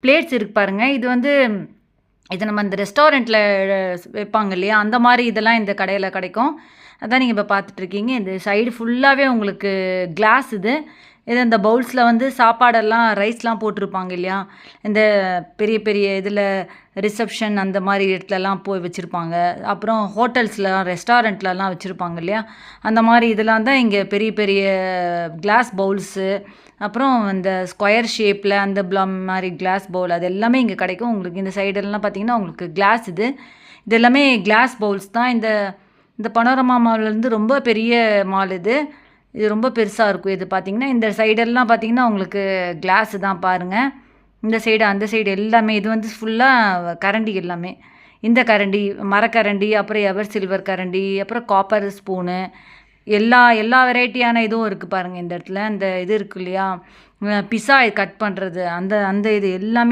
Plates இருக்கு பாருங்க. இது நம்ம இந்த ரெஸ்டாரண்ட்ல வைப்பாங்க இல்லையா? அந்த மாரி இதெல்லாம் இந்த கடையில கிடைக்கும். அதான் நீங்க இப்ப பார்த்துட்டுருக்கீங்க. இந்த சைடு ஃபுல்லாவே உங்களுக்கு கிளாஸ் இது. இந்த பவுல்ஸ்ல சாப்பாடெல்லாம் ரைஸ்லாம் போட்டிருப்பாங்க இல்லையா? இந்த பெரிய பெரிய இதில ரிசப்ஷன் அந்த மாரி இடத்துலலாம் போய் வச்சிருப்பாங்க. அப்புறம் ஹோட்டல்ஸ்ல, ரெஸ்டாரண்ட்லலாம் வச்சிருப்பாங்க இல்லையா? அந்த மாரி இதெல்லாம் தான் இங்க பெரிய பெரிய கிளாஸ் பவுல்ஸு, அப்புறம் இந்த ஸ்கொயர் ஷேப்ல அந்த மாரி கிளாஸ் பவுல் அது எல்லாமே இங்க கிடைக்கும். உங்களுக்கு இந்த சைடெல்லாம் பார்த்தீங்கன்னா, உங்களுக்கு கிளாஸ் இது. இது எல்லாமே கிளாஸ் பவுல்ஸ் தான். இந்த இந்த பனோரமா மால் ரொம்ப பெரிய மால் இது. இது ரொம்ப பெருசா இருக்கும். இது பார்த்தீங்கன்னா, இந்த சைடெல்லாம் பார்த்தீங்கன்னா, உங்களுக்கு கிளாஸ் தான் பாருங்க. இந்த சைடு, அந்த சைடு எல்லாமே இது ஃபுல்லா கரண்டி எல்லாமே. இந்த கரண்டி, மரக்கரண்டி, அப்புறம் எவர் சில்வர் கரண்டி, அப்புறம் காப்பர் ஸ்பூனு, எல்லா எல்லா வெரைட்டியான இதுவும் இருக்கு பாருங்க இந்த இடத்துல. இந்த இது இருக்கு இல்லையா? பிஸா கட் பண்றது, அந்த அந்த இது எல்லாமே